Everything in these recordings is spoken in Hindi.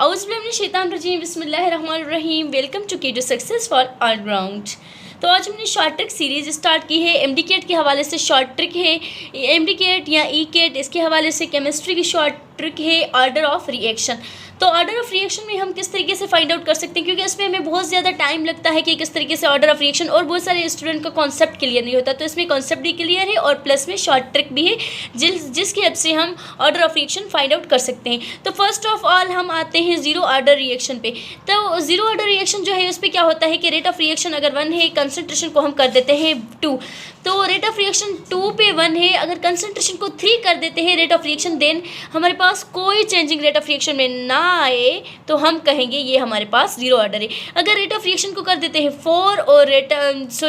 औज़ुबिल्लाहिमिनश्शैतानिर्रजीम बिस्मिल्लाहिर्रहमानिर्रहीम। वेलकम टू के सक्सेस फॉर ऑलराउंड। तो आज हमने शॉर्ट ट्रिक सीरीज़ स्टार्ट की है। एमडीकेट के हवाले से शॉर्ट ट्रिक है, एमडीकेट या ईकेट, इसके हवाले से केमिस्ट्री की शॉर्ट ट्रिक है ऑर्डर ऑफ रिएक्शन। तो ऑर्डर ऑफ रिएक्शन में हम किस तरीके से फाइंड आउट कर सकते हैं, क्योंकि इसमें हमें बहुत ज़्यादा टाइम लगता है कि किस तरीके से ऑर्डर ऑफ रिएक्शन, और बहुत सारे स्टूडेंट का कॉन्सेप्ट क्लियर नहीं होता। तो इसमें कॉन्सेप्ट भी क्लियर है और प्लस में शॉर्ट ट्रिक भी है जिसकी हेल्प से हम order of reaction find out कर सकते हैं। तो फर्स्ट ऑफ ऑल हम आते हैं जीरो ऑर्डर रिएक्शन पे। तो जीरो ऑर्डर रिएक्शन जो है उस पर क्या होता है कि रेट ऑफ रिएक्शन अगर 1 है, कंसनट्रेशन को हम कर देते हैं 2। तो रेट ऑफ रिएक्शन 2 पे 1 है, अगर कंसनट्रेशन को 3 कर देते हैं रेट ऑफ रिएक्शन, देन हमारे पास कोई चेंजिंग रेट ऑफ रिएक्शन में ना आए तो हम कहेंगे ये हमारे पास जीरो ऑर्डर है। अगर रेट ऑफ रिएक्शन को कर देते हैं 4 और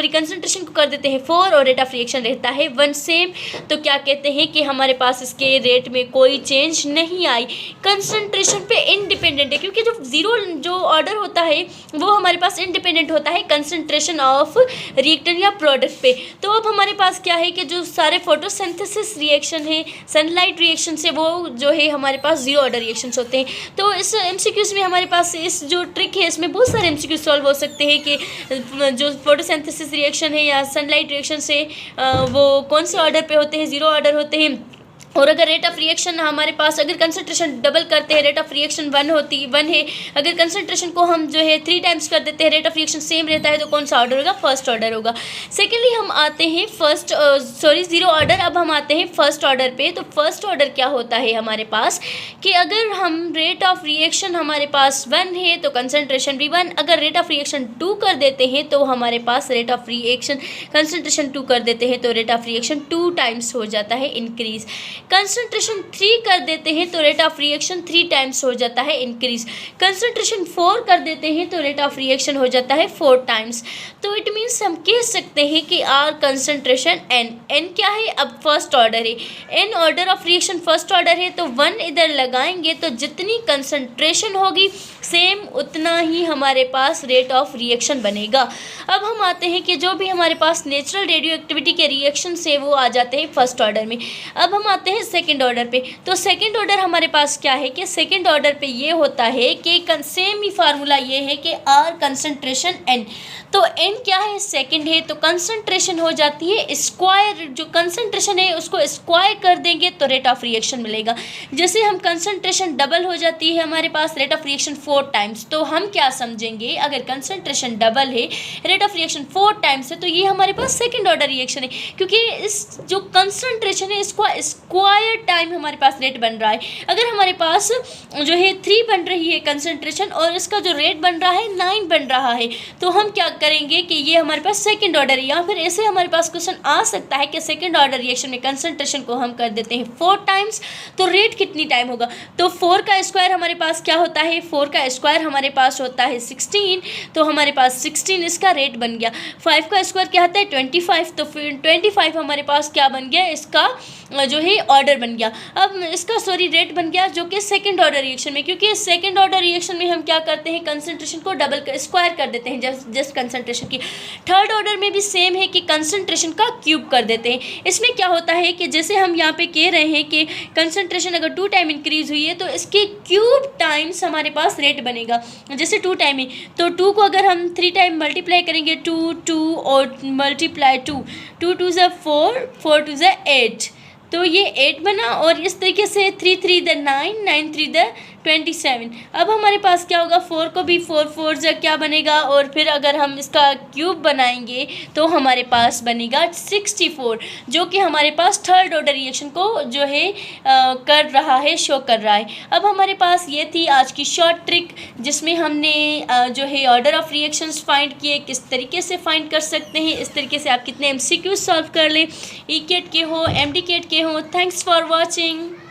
कंसनट्रेशन को कर देते हैं 4 और रेट ऑफ रिएक्शन रहता है 1 सेम, तो क्या कहते हैं कि हमारे पास इसके रेट में कोई चेंज नहीं आई, कंसनट्रेशन पे इंडिपेंडेंट है, क्योंकि जो ऑर्डर होता है वो हमारे पास इंडिपेंडेंट होता है कंसनट्रेशन ऑफ रिएक्टेंट या प्रोडक्ट पे। तो अब हमारे पास क्या है कि जो सारे फोटोसिंथेसिस रिएक्शन है, सनलाइट रिएक्शन से, वो जो है हमारे पास जीरो ऑर्डर रिएक्शंस होते हैं। तो इस एमसीक्यूज़ में हमारे पास इस जो ट्रिक है इसमें बहुत सारे एमसीक्यूज सॉल्व हो सकते हैं कि जो फोटोसिंथेसिस रिएक्शन है या सनलाइट रिएक्शन से वो कौन से ऑर्डर पे होते हैं, जीरो ऑर्डर होते हैं। और अगर रेट ऑफ रिएक्शन हमारे पास, अगर कंसंट्रेशन डबल करते हैं, रेट ऑफ रिएक्शन 1 है, अगर कंसंट्रेशन को हम जो है 3 टाइम्स कर देते हैं, रेट ऑफ रिएक्शन सेम रहता है, तो कौन सा ऑर्डर होगा, फर्स्ट ऑर्डर होगा। सेकेंडली हम आते हैं जीरो ऑर्डर। अब हम आते हैं फर्स्ट ऑर्डर पे। तो फर्स्ट ऑर्डर क्या होता है हमारे पास कि अगर हम रेट ऑफ रिएक्शन हमारे पास 1 है तो कंसंट्रेशन भी 1, अगर रेट ऑफ रिएक्शन 2 कर देते हैं तो हमारे पास रेट ऑफ रिएक्शन, कंसंट्रेशन 2 कर देते हैं तो रेट ऑफ रिएक्शन 2 टाइम्स हो जाता है इंक्रीज। कंसंट्रेशन 3 कर देते हैं तो रेट ऑफ रिएक्शन 3 टाइम्स हो जाता है इंक्रीज। कंसंट्रेशन 4 कर देते हैं तो रेट ऑफ रिएक्शन हो जाता है 4 टाइम्स। तो इट मीन्स हम कह सकते हैं कि आर कंसंट्रेशन एन क्या है, अब फर्स्ट ऑर्डर है, n order of reaction first order है, तो 1 इधर लगाएंगे तो जितनी कंसंट्रेशन होगी सेम उतना ही हमारे पास रेट ऑफ रिएक्शन बनेगा। अब हम आते हैं कि जो भी हमारे पास नेचुरल रेडियो एक्टिविटी के रिएक्शन से वो आ जाते हैं फर्स्ट ऑर्डर में। अब हम आते हैं सेकंड ऑर्डर पे। तो सेकंड ऑर्डर हमारे पास क्या है कि सेकंड ऑर्डर पे ये होता है कि सेम ही फार्मूला ये है कि आर कंसंट्रेशन एन। तो एन क्या है, सेकंड है, तो कंसंट्रेशन हो जाती है स्क्वायर, जो कंसंट्रेशन है उसको स्क्वायर कर देंगे तो रेट ऑफ रिएक्शन मिलेगा। जैसे हम कंसंट्रेशन डबल हो जाती है हमारे पास, रेट ऑफ रिएक्शन 4 टाइम्स, तो हम क्या समझेंगे, अगर कंसंट्रेशन डबल है, रेट ऑफ रिएक्शन 4 टाइम्स है, तो ये हमारे पास सेकंड ऑर्डर रिएक्शन है, क्योंकि इस जो कंसंट्रेशन है इसको स्क्वायर टाइम हमारे पास रेट बन रहा है। अगर हमारे पास जो है 3 बन रही है कंसंट्रेशन और इसका जो रेट बन रहा है 9 बन रहा है, तो हम क्या करेंगे कि ये हमारे पास सेकंड ऑर्डर है। या फिर ऐसे हमारे पास क्वेश्चन आ सकता है कि सेकंड ऑर्डर रिएक्शन में कंसंट्रेशन को हम कर देते हैं 4 टाइम्स, तो रेट कितनी टाइम होगा, तो 4 का स्क्वायर हमारे पास क्या होता है, 4 का स्क्वायर हमारे पास होता है 16, तो हमारे पास 16 इसका रेट बन गया। 5 का स्क्वायर क्या होता है 25, तो फिर 25 हमारे पास क्या बन गया, इसका जो है ऑर्डर बन गया। अब इसका रेट बन गया जो कि सेकंड ऑर्डर रिएक्शन में, क्योंकि सेकंड ऑर्डर रिएक्शन में हम क्या करते हैं, कंसंट्रेशन को डबल स्क्वायर कर देते हैं जस्ट कंसंट्रेशन की। थर्ड ऑर्डर में भी सेम है कि कंसंट्रेशन का क्यूब कर देते हैं। इसमें क्या होता है कि जैसे हम यहाँ पे कह रहे हैं कि कंसंट्रेशन अगर 2 टाइम इंक्रीज हुई है तो इसके क्यूब टाइम्स हमारे पास रेट बनेगा। जैसे 2 टाइम है तो 2 को अगर हम 3 टाइम मल्टीप्लाई करेंगे, 2 और मल्टीप्लाई 2 2 ज़ा 4, 4 ज़ा 8, तो ये 8 बना, और इस तरीके से 3 3 द 9, 9 3 द 27। अब हमारे पास क्या होगा, 4 को भी 4 4 जा क्या बनेगा, और फिर अगर हम इसका क्यूब बनाएंगे तो हमारे पास बनेगा 64, जो कि हमारे पास थर्ड ऑर्डर रिएक्शन को जो है कर रहा है, शो कर रहा है। अब हमारे पास ये थी आज की शॉर्ट ट्रिक, जिसमें हमने जो है ऑर्डर ऑफ रिएक्शंस फाइंड किए, किस तरीके से फाइंड कर सकते हैं, इस तरीके से आप कितने MCQ सॉल्व कर लें, ईकेट के हो, एमडीकेट के हो। Thanks for watching.